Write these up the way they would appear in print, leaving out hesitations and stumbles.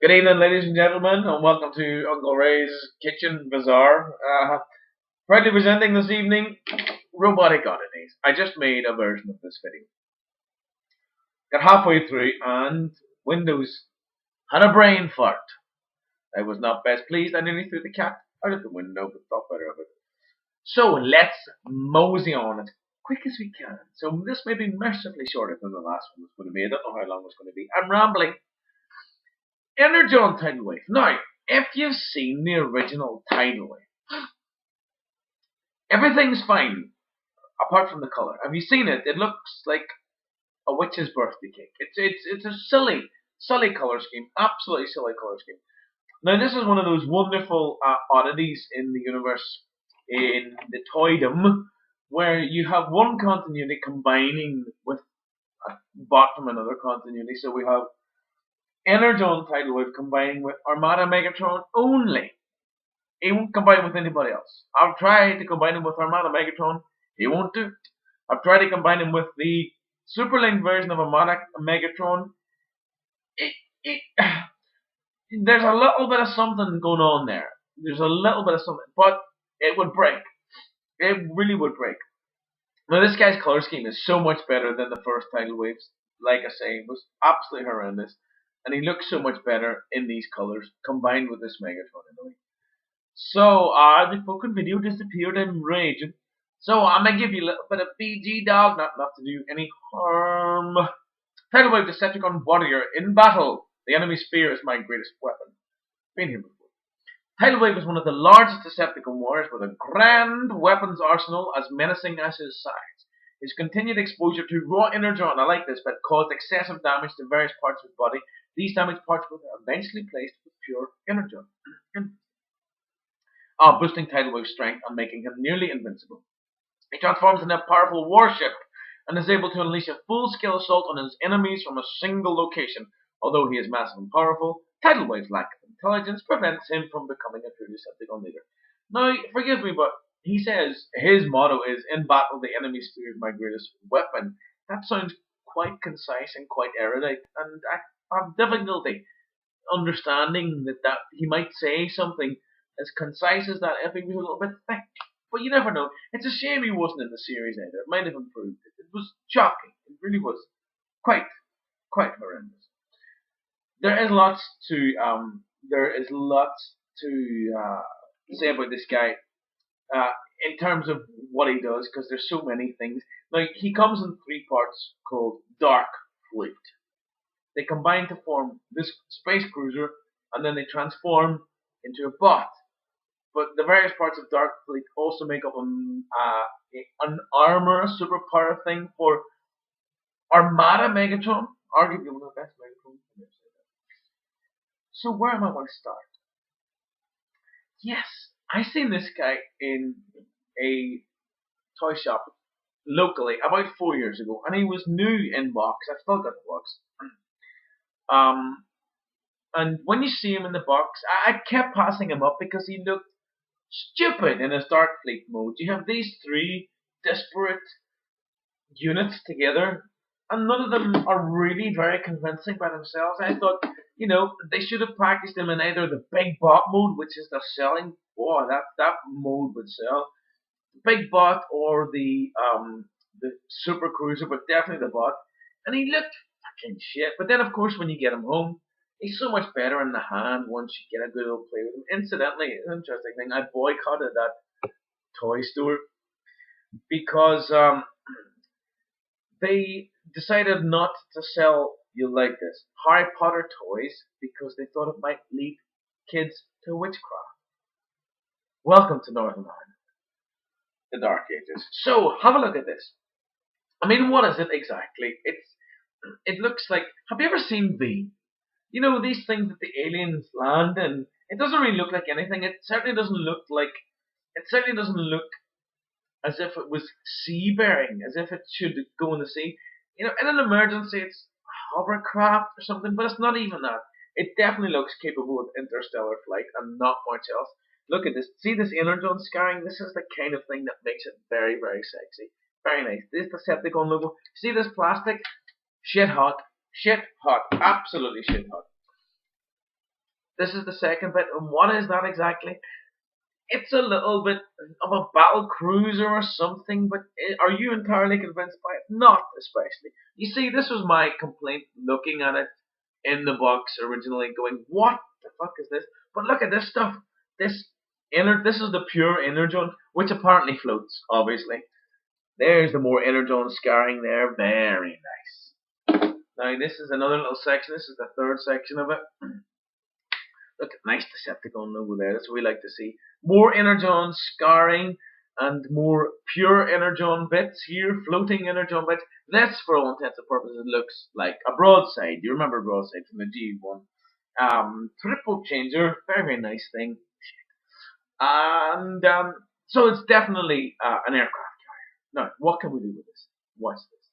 Good evening, ladies and gentlemen, and welcome to Uncle Ray's Kitchen Bazaar. Proudly presenting this evening robotic oddities. I just made a version of this video. Got halfway through, and Windows had a brain fart. I was not best pleased. I nearly threw the cat out of the window, but thought better of it. So let's mosey on as quick as we can. So this may be mercifully shorter than the last one was going to be. I don't know how long it's going to be. I'm rambling. Energon Tidal Wave. Now, if you've seen the original Tidal Wave, everything's fine apart from the color. Have you seen it? It looks like a witch's birthday cake. It's a silly color scheme, absolutely silly color scheme. Now, this is one of those wonderful oddities in the universe in the toydom where you have one continuity combining with a bot from another continuity. So we have Energon Tidal Wave combining with Armada Megatron only. He won't combine with anybody else. I've tried to combine him with Armada Megatron. He won't do it. I've tried to combine him with the Superlink version of Armada Megatron. It, it, there's a little bit of something going on there. There's a little bit of something, but it would break. It really would break. Now, this guy's color scheme is so much better than the first Tidal Waves. Like I say, it was absolutely horrendous. And he looks so much better in these colors, combined with this Megatron anyway. So, the fucking video disappeared. I'm raging. So, I'm gonna give you a little bit of BG dog, not enough to do any harm. Tidal Wave Decepticon Warrior in battle. The enemy spear is my greatest weapon. Been here before. Tidal Wave is one of the largest Decepticon warriors with a grand weapons arsenal as menacing as his size. His continued exposure to raw energon, I like this, but caused excessive damage to various parts of his body. These damaged parts were eventually placed with pure energon, boosting Tidal Wave's strength and making him nearly invincible. He transforms into a powerful warship and is able to unleash a full-scale assault on his enemies from a single location. Although he is massive and powerful, Tidal Wave's lack of intelligence prevents him from becoming a true Decepticon leader. Now, forgive me, but he says his motto is, "In battle, the enemy spear is my greatest weapon." That sounds quite concise and quite erudite, and I have difficulty understanding that he might say something as concise as that if he was a little bit thick. But you never know. It's a shame he wasn't in the series either. It might have improved it. It was shocking. It really was quite horrendous. There is lots to say about this guy in terms of what he does, because there's so many things. Now, he comes in three parts called Dark Fleet. They combine to form this space cruiser, and then they transform into a bot. But the various parts of Dark Fleet also make up an armor superpower thing for Armada Megatron, arguably one of the best Megatrons. So where am I going to start? Yes, I seen this guy in a toy shop locally about 4 years ago, and he was new in box. I've still got the box. And when you see him in the box, I kept passing him up because he looked stupid in his Dark Fleet mode. You have these three disparate units together, and none of them are really very convincing by themselves. I thought, they should have packaged them in either the big bot mode, which is the selling. Boy, that mode would sell. The big bot or the super cruiser, but definitely the bot. And he looked fucking shit. But then, of course, when you get him home, he's so much better in the hand once you get a good old play with him. Incidentally, an interesting thing, I boycotted that toy store because they decided not to sell, you'll like this, Harry Potter toys because they thought it might lead kids to witchcraft. Welcome to Northern Ireland, the Dark Ages. So, have a look at this. I mean, what is it exactly? It looks like, have you ever seen V? You know, these things that the aliens land in. It doesn't really look like anything. It certainly doesn't look as if it was sea-bearing, as if it should go in the sea. In an emergency, it's a hovercraft or something, but it's not even that. It definitely looks capable of interstellar flight and not much else. Look at this. See this Energon scarring? This is the kind of thing that makes it very, very sexy. Very nice. This Decepticon logo. See this plastic? Shit hot. Shit hot. Absolutely shit hot. This is the second bit, and what is that exactly? It's a little bit of a battle cruiser or something, but are you entirely convinced by it? Not especially. You see, this was my complaint looking at it in the box originally, going, what the fuck is this? But look at this stuff. This is the pure Energon, which apparently floats, obviously. There's the more Energon scarring there. Very nice. Now, this is another little section. This is the third section of it. Look, nice Decepticon logo there. That's what we like to see. More Energon scarring and more pure Energon bits here, floating Energon bits. This, for all intents and purposes, looks like a broadside. You remember broadside from the G1. Triple changer, very, very nice thing. And so it's definitely an aircraft carrier. Now, what can we do with this? Watch this.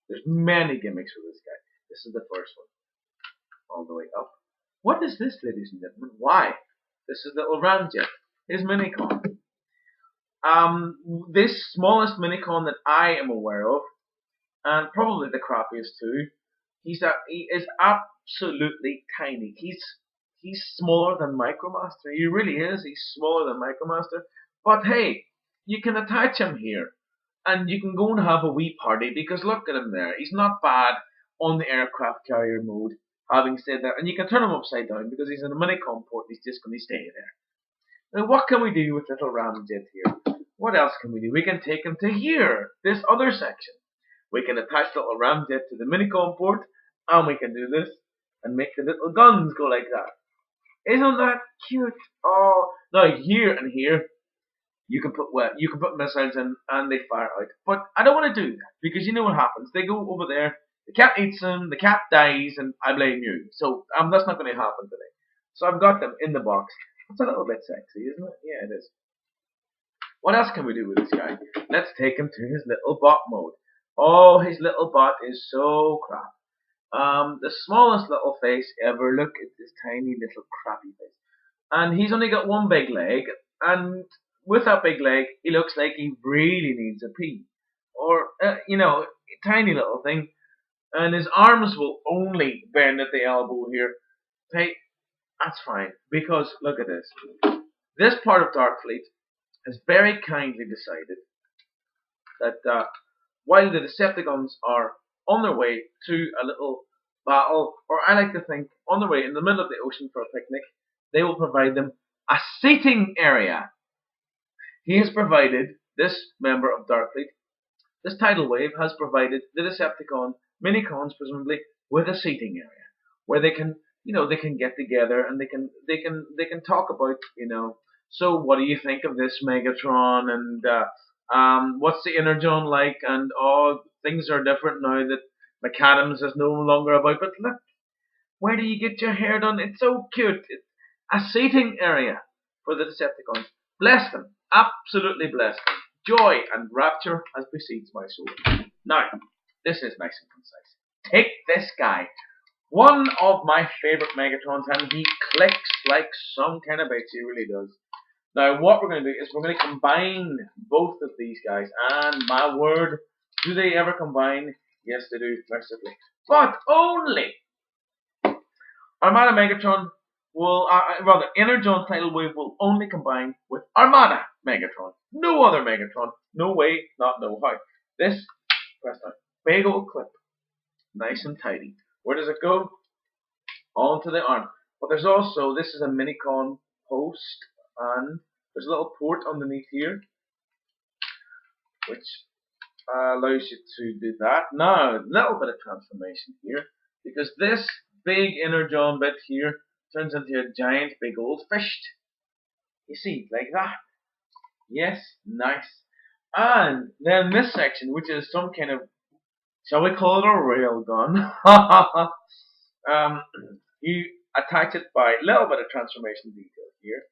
There's many gimmicks with this guy. This is the first one. All the way up. What is this, ladies and gentlemen? Why? This is little Ramjet. His minicon. This smallest minicon that I am aware of, and probably the crappiest too. He is absolutely tiny. He's smaller than Micromaster. He really is. He's smaller than Micromaster. But hey, you can attach him here, and you can go and have a wee party because look at him there. He's not bad on the aircraft carrier mode. Having said that, and you can turn him upside down because he's in a minicon port. He's just going to stay there. Now, what can we do with little Ramjet here? What else can we do? We can take him to here, this other section. We can attach little Ramjet to the minicon port, and we can do this and make the little guns go like that. Isn't that cute? Oh, now here and here, you can put missiles in and they fire out. But I don't want to do that because you know what happens. They go over there. The cat eats them, the cat dies, and I blame you. So that's not going to happen today. So I've got them in the box. It's a little bit sexy, isn't it? Yeah, it is. What else can we do with this guy? Let's take him to his little bot mode. Oh, his little bot is so crap. The smallest little face ever. Look at this tiny little crappy face. And he's only got one big leg, and with that big leg, he looks like he really needs a pee. Or, tiny little thing. And his arms will only bend at the elbow here. Hey, that's fine, because look at this. This part of Darkfleet has very kindly decided that while the Decepticons are on their way to a little battle, or I like to think on their way in the middle of the ocean for a picnic, they will provide them a seating area. He has provided, this member of Darkfleet, this tidal wave has provided the Decepticon minicons presumably with a seating area where they can get together and they can talk about so what do you think of this Megatron and what's the Energon like and things are different now that McAdams is no longer about, but look, where do you get your hair done? It's so cute. It's a seating area for the Decepticons. Bless them, absolutely bless them. Joy and rapture as besiege my soul. Now, this is nice and concise. Take this guy. One of my favourite Megatrons, and he clicks like some kind of bitch. He really does. Now, what we're going to do is we're going to combine both of these guys. And my word, do they ever combine? Yes, they do, mercifully. But only Armada Megatron will, Energon Tidal Wave will only combine with Armada Megatron. No other Megatron. No way, not no how. This, press down. Big old clip. Nice and tidy. Where does it go? Onto the arm. But there's also, this is a minicon post, and there's a little port underneath here, which allows you to do that. Now, a little bit of transformation here, because this big Energon bit here turns into a giant big old fish. You see, like that. Yes, nice. And then this section, which is some kind of, shall we call it a railgun? You attach it by a little bit of transformation detail here.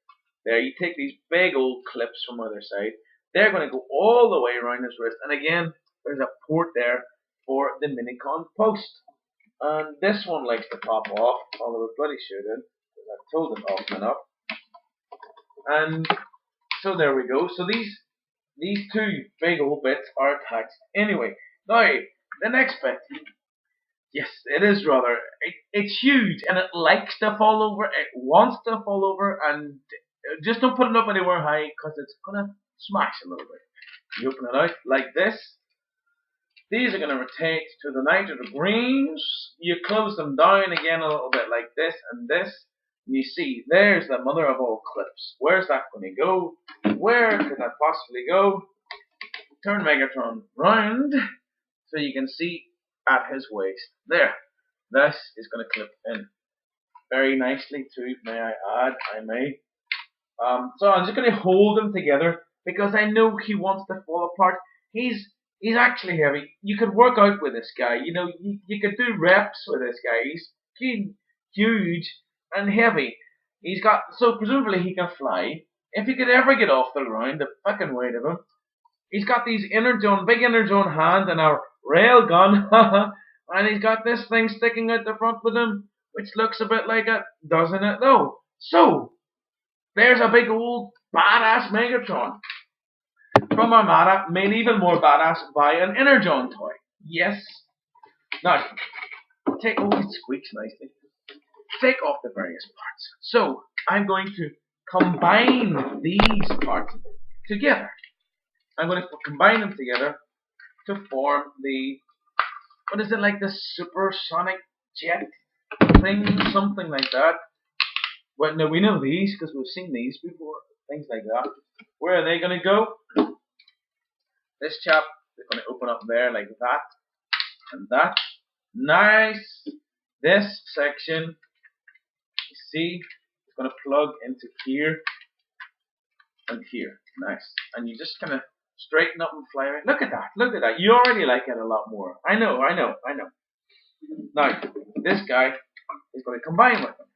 There, you take these big old clips from either side. They're going to go all the way around his wrist. And again, there's a port there for the minicon post. And this one likes to pop off, although it bloody shouldn't, because I've told it often enough. And so there we go. So these two big old bits are attached. Anyway, now the next bit. Yes, it is rather. It's huge and it likes to fall over. It wants to fall over, and just don't put it up anywhere high because it's gonna smash a little bit. You open it out like this. These are going to rotate to the right or the greens. You close them down again a little bit like this and this. You see, there's the mother of all clips. Where's that going to go? Where could that possibly go? Turn Megatron round so you can see at his waist. There. This is going to clip in very nicely too, may I add. So I'm just going to hold them together because I know he wants to fall apart. He's actually heavy. You could work out with this guy. You know, you could do reps with this guy. He's huge and heavy. He's got, so presumably he can fly. If he could ever get off the ground, the fucking weight of him. He's got these big Energon hand and a rail gun, and he's got this thing sticking out the front with him, which looks a bit like it, doesn't it? No. So there's a big old badass Megatron from Armada, made even more badass by an Energon toy. Yes. Now, it squeaks nicely. Take off the various parts. So, I'm going to combine these parts together. I'm going to combine them together to form the, what is it, like the supersonic jet thing, something like that. Well, no, we know these because we've seen these before, things like that. Where are they going to go? This chap is going to open up there like that and that. Nice. This section, you see, is going to plug into here and here. Nice. And you just kind of straighten up and fly around. Look at that. Look at that. You already like it a lot more. I know. Now, this guy is going to combine with them.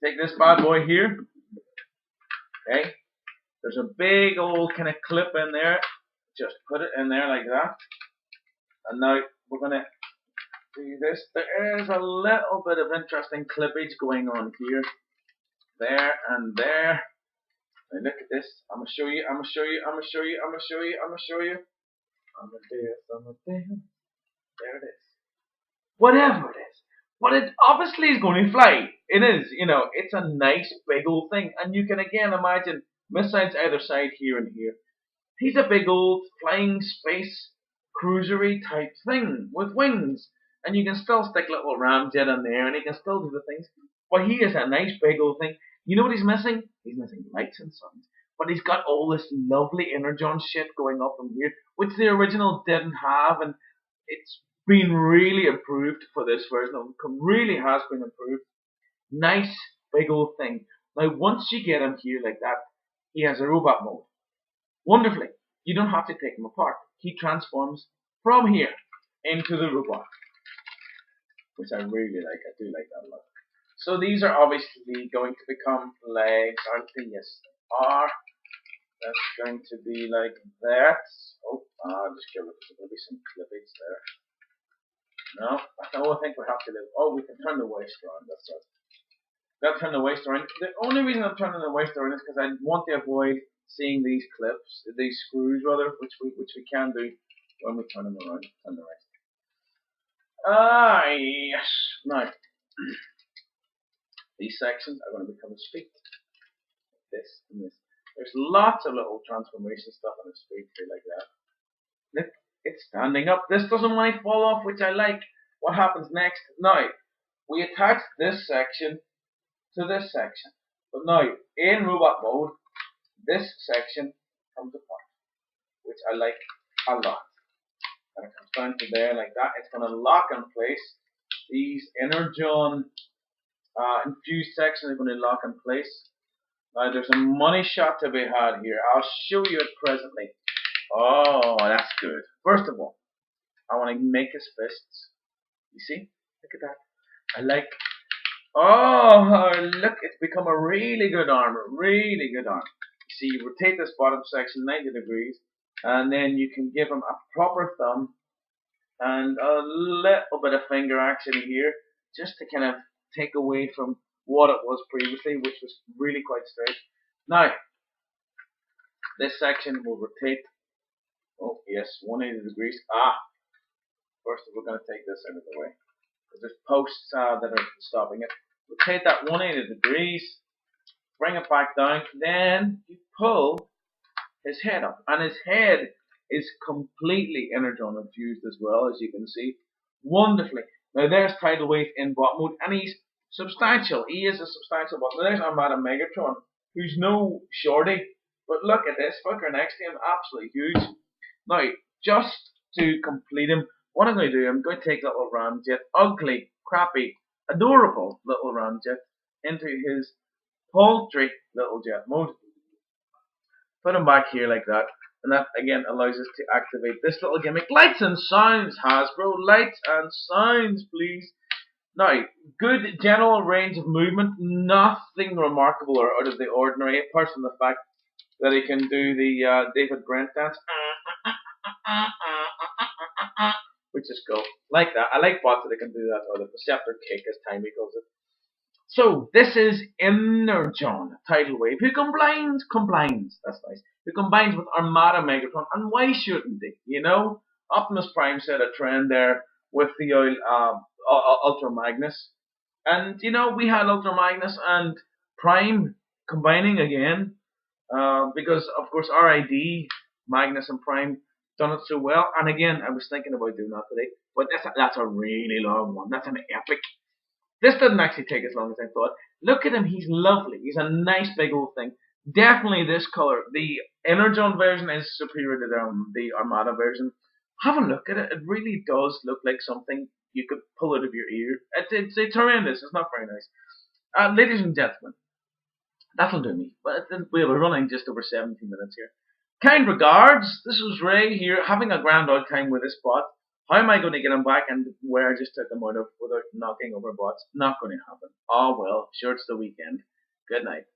Take this bad boy here. Okay. There's a big old kind of clip in there. Just put it in there like that. And now we're going to do this. There is a little bit of interesting clippage going on here. There and there. Now look at this. I'm going to show you. There it is. Whatever it is. But it obviously is going to fly. It is, you know, it's a nice big old thing. And you can again imagine missiles either side here and here. He's a big old flying space cruisery type thing with wings. And you can still stick little ramjet in there and he can still do the things. But he is a nice big old thing. You know what he's missing? He's missing lights and sounds. But he's got all this lovely Energon shit going up from here, which the original didn't have, and it's been really improved for this version. It really has been improved. Nice big old thing. Now once you get him here like that, he has a robot mode. Wonderfully. You don't have to take him apart. He transforms from here into the robot, which I really like. I do like that a lot. So these are obviously going to become legs, aren't they? Yes, they are. That's going to be like that. Oh, I'll just get rid of maybe some clippage there. No, I think we have to do. Oh, we can turn the waist around. That's it. Got to turn the waist around. The only reason I'm turning the waist around is because I want to avoid seeing these clips, these screws rather, which we can do when we turn them around. Turn the waist. Ah, yes. Now, these sections are going to become his feet. This and this. There's lots of little transformation stuff on his feet here like that. Look, it's standing up. This doesn't want to fall off, which I like. What happens next? Now, we attach this section to this section. But now, in robot mode, this section comes apart, which I like a lot. And it comes down to there like that. It's going to lock in place. These Energon infused sections are going to lock in place. Now there's a money shot to be had here. I'll show you it presently. Oh, that's good. First of all, I want to make his fists. You see? Look at that. I like. Oh, look! It's become a really good arm. Really good arm. You see, you rotate this bottom section 90 degrees, and then you can give him a proper thumb and a little bit of finger action here, just to kind of take away from what it was previously, which was really quite straight. Now, this section will rotate. Oh yes, 180 degrees. Ah, First, we're going to take this out of the way because there's posts that are stopping it. Rotate that 180 degrees, bring it back down, then you pull his head up, and his head is completely Energon infused as well, as you can see, wonderfully. Now there's Tidal Wave in bot mode, and he's substantial. He is a substantial bot. Now there's Armada Megatron, who's no shorty, but look at this fucker next to him, absolutely huge. Now, just to complete him, what I'm going to do, I'm going to take little Ramjet, ugly, crappy, adorable little Ramjet, into his paltry little jet mode. Put him back here like that, and that again allows us to activate this little gimmick. Lights and sounds, Hasbro, lights and sounds, please. Now, good general range of movement, nothing remarkable or out of the ordinary, apart from the fact that he can do the David Brent dance, which is cool. Like that. I like bots that can do that, or the Perceptor kick, as Timey calls it. So, this is Energon, Tidal Wave, who combines, that's nice, who combines with Armada Megatron, and why shouldn't they, you know? Optimus Prime set a trend there with the Ultra Magnus, and, you know, we had Ultra Magnus and Prime combining again, because, of course, RID, Magnus and Prime done it so well, and again, I was thinking about doing that today, but that's a really long one, that's an epic. This didn't actually take as long as I thought. Look at him, he's lovely. He's a nice big old thing. Definitely this color. The Energon version is superior to the Armada version. Have a look at it. It really does look like something you could pull out of your ear. It's horrendous. It's not very nice. Ladies and gentlemen, that'll do me. But we're running just over 17 minutes here. Kind regards. This was Ray here, having a grand old time with this bot. How am I going to get him back and where I just took him out of without knocking over bots? Not going to happen. Oh well, sure, it's the weekend. Good night.